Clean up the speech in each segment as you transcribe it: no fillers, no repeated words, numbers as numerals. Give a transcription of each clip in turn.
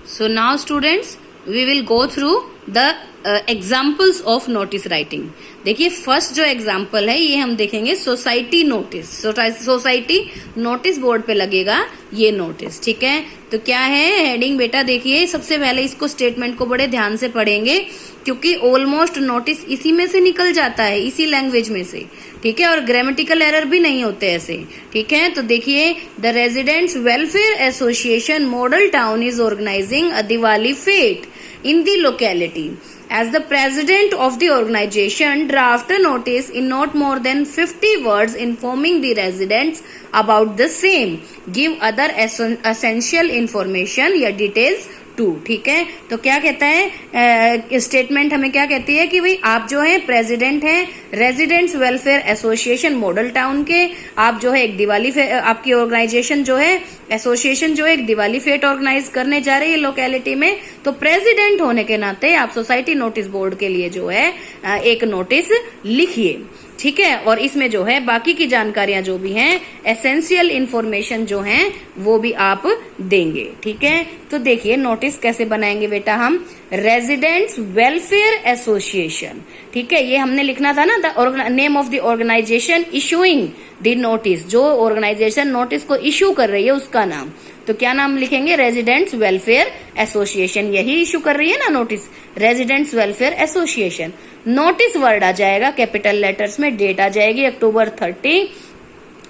So now students, we will go through the examples of notice writing. देखिए first जो example है ये हम देखेंगे society notice. Society notice board पे लगेगा ये नोटिस, ठीक है। तो क्या है हेडिंग बेटा, देखिए सबसे पहले इसको स्टेटमेंट को बड़े ध्यान से पढ़ेंगे क्योंकि ऑलमोस्ट नोटिस इसी में से निकल जाता है, इसी लैंग्वेज में से, ठीक है। और ग्रामेटिकल एरर भी नहीं होते ऐसे, ठीक है। तो देखिए the residents welfare association model town is organising a Diwali fete in the locality. As the president of the organization, draft a notice in not more than 50 words informing the residents about the same. Give other essential information या details to, ठीक है। तो क्या कहता है statement हमें क्या कहती है कि भाई आप जो है प्रेसिडेंट हैं residents welfare association model town के, आप जो है एक दिवाली आपकी ऑर्गेनाइजेशन जो है एसोसिएशन जो है एक दिवाली फेट ऑर्गेनाइज करने जा रही है लोकेलिटी में। तो प्रेसिडेंट होने के नाते आप सोसाइटी नोटिस बोर्ड के लिए जो है एक नोटिस लिखिए, ठीक है। और इसमें जो है बाकी की जानकारियां जो भी हैं एसेंशियल इंफॉर्मेशन जो हैं वो भी आप देंगे, ठीक है। तो देखिए नोटिस कैसे बनाएंगे बेटा हम, रेजिडेंट्स वेलफेयर एसोसिएशन, ठीक है। ये हमने लिखना था ना the name of the organization issuing the notice, जो ऑर्गेनाइजेशन नोटिस को इशू कर रही है उसका नाम। तो क्या नाम लिखेंगे, रेजिडेंट्स वेलफेयर एसोसिएशन, यही इशू कर रही है ना notice, residents welfare association. Notice word आ जाएगा कैपिटल लेटर्स में, डेट आ जाएगी अक्टूबर 30।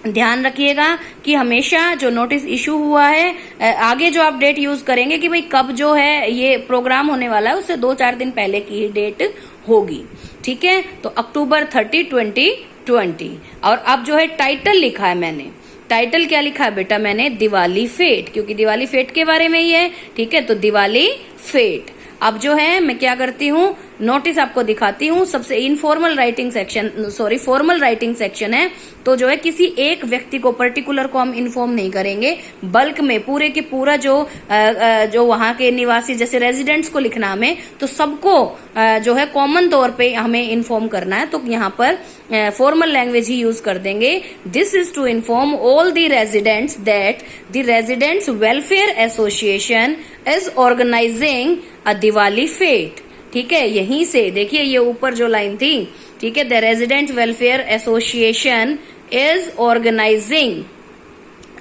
ध्यान रखिएगा कि हमेशा जो नोटिस इशू हुआ है आगे जो आप डेट यूज करेंगे कि भाई कब जो है ये प्रोग्राम होने वाला है उससे 2-4 दिन पहले की ही डेट होगी, ठीक है। तो अक्टूबर 30, 2020। और अब जो है टाइटल लिखा है मैंने, टाइटल क्या लिखा है बेटा मैंने, दिवाली फेट, क्योंकि दिवाली फेट के बारे में ही है, ठीक है। तो दिवाली फेट। अब जो है मैं क्या करती हूँ, नोटिस आपको दिखाती हूँ। सबसे informal writing section, sorry formal writing section है, तो जो है किसी एक व्यक्ति को पर्टिकुलर को हम इन्फॉर्म नहीं करेंगे, बल्क में पूरे के पूरा जो वहां के निवासी जैसे रेजिडेंट्स को लिखना हमें, तो सबको जो है कॉमन तौर पे हमें इन्फॉर्म करना है। तो यहाँ पर फॉर्मल लैंग्वेज ही यूज कर देंगे। This is to inform all the residents that the residents welfare association is organising a Diwali fete, ठीक है। यहीं से देखिए ये ऊपर जो लाइन थी, ठीक है, the resident welfare association is organising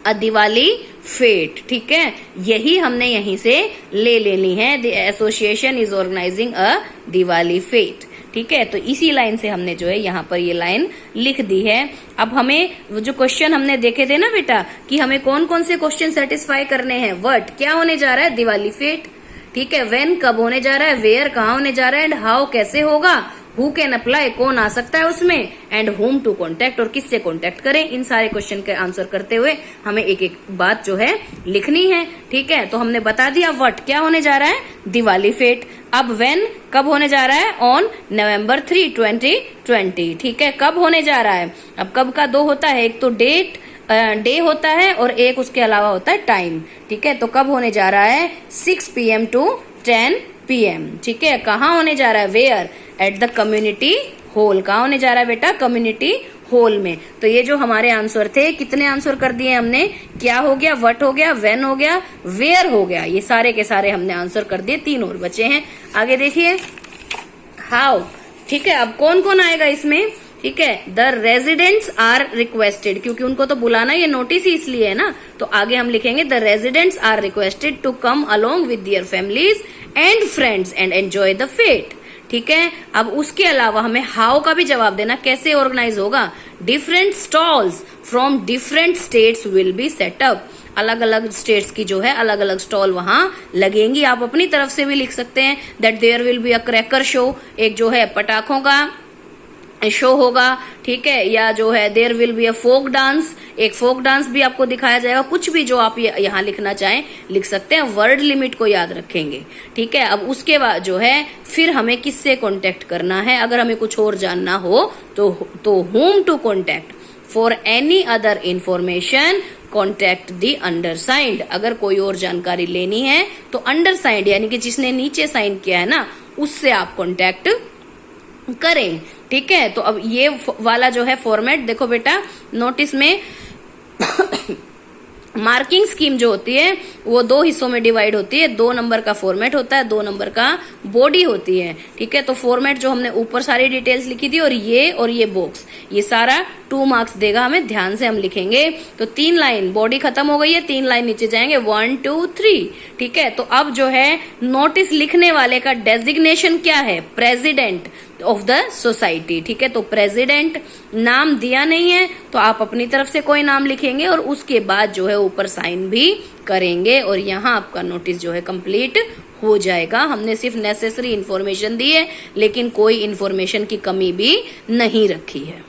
a Diwali fete, ठीक है। यही हमने यहीं से ले लेनी है, the association is organising a Diwali fete, ठीक है। तो इसी लाइन से हमने जो है यहाँ पर ये लाइन लिख दी है। अब हमें जो क्वेश्चन हमने देखे थे ना बेटा कि हमें कौन कौन से क्वेश्चन सेटिस्फाई करने हैं, व्हाट क्या होने जा रहा है, दिवाली फेट, ठीक है। व्हेन कब होने जा रहा है, वेयर कहाँ होने जा रहा है, एंड हाउ कैसे होगा, हु कैन अप्लाई कौन आ सकता है उसमें, एंड होम टू कॉन्टेक्ट और किससे कॉन्टेक्ट करें। इन सारे क्वेश्चन के आंसर करते हुए हमें एक एक बात जो है लिखनी है, ठीक है। तो हमने बता दिया व्हाट क्या होने जा रहा है, दिवाली फेट। अब व्हेन कब होने जा रहा है, ऑन November 3, 2020, ठीक है। कब होने जा रहा है, अब कब का दो होता है, एक तो डे होता है और एक उसके अलावा होता है टाइम, ठीक है। तो कब होने जा रहा है, 6 PM to 10 PM, ठीक है। कहाँ होने जा रहा है, where, at the community hall. कहाँ होने जा रहा है बेटा, कम्युनिटी हॉल में। तो ये जो हमारे आंसर थे, कितने आंसर कर दिए हमने, क्या हो गया, व्हाट हो गया, व्हेन हो गया, वेयर हो गया, ये सारे के सारे हमने आंसर कर दिए। 3 और बचे हैं। आगे देखिए हाउ, ठीक है। अब कौन कौन आएगा इसमें, ठीक है। द रेजिडेंट्स आर रिक्वेस्टेड, क्योंकि उनको तो बुलाना ये नोटिस ही इसलिए है ना, तो आगे हम लिखेंगे the residents are requested to come along with their families and friends and enjoy the fete, ठीक है। अब उसके अलावा हमें हाउ का भी जवाब देना, कैसे ऑर्गेनाइज होगा, different stalls from different states will be set up, अलग अलग स्टेट्स की जो है अलग अलग स्टॉल वहां लगेंगी। आप अपनी तरफ से भी लिख सकते हैं that there will be a cracker show, एक जो है पटाखों का शो होगा, ठीक है। या जो है there will be a folk dance, एक फोक डांस भी आपको दिखाया जाएगा। कुछ भी जो आप यहाँ लिखना चाहें लिख सकते हैं, वर्ड लिमिट को याद रखेंगे, ठीक है। अब उसके बाद जो है फिर हमें किससे कांटेक्ट करना है, अगर हमें कुछ और जानना हो तो whom to contact, for any other information contact the undersigned. अगर कोई और जानकारी लेनी है तो अंडरसाइंड यानी कि जिसने नीचे साइन किया है ना उससे आप कॉन्टेक्ट करें, ठीक है। तो अब ये वाला जो है फॉर्मेट देखो बेटा, नोटिस में मार्किंग स्कीम जो होती है वो 2 हिस्सों में डिवाइड होती है। 2 नंबर का फॉर्मेट होता है, 2 नंबर का बॉडी होती है। ठीक है, तो फॉर्मेट जो हमने ऊपर सारी डिटेल्स लिखी थी, और ये बॉक्स, ये सारा 2 मार्क्स देगा हमें, ध्यान से हम लिखेंगे। तो 3 लाइन, बॉडी खत्म हो गई है, 3 लाइन नीचे जाएंगे, 1 2 3। ठीक है, तो अब जो है नोटिस लिखने वाले का डेजिग्नेशन क्या है, प्रेसिडेंट ऑफ द सोसाइटी। ठीक है, तो प्रेसिडेंट नाम दिया नहीं है तो आप अपनी तरफ से कोई नाम लिखेंगे और उसके बाद जो है ऊपर साइन भी करेंगे, और यहाँ आपका नोटिस जो है कंप्लीट हो जाएगा। हमने सिर्फ नेसेसरी इंफॉर्मेशन दी है, लेकिन कोई इंफॉर्मेशन की कमी भी नहीं रखी है।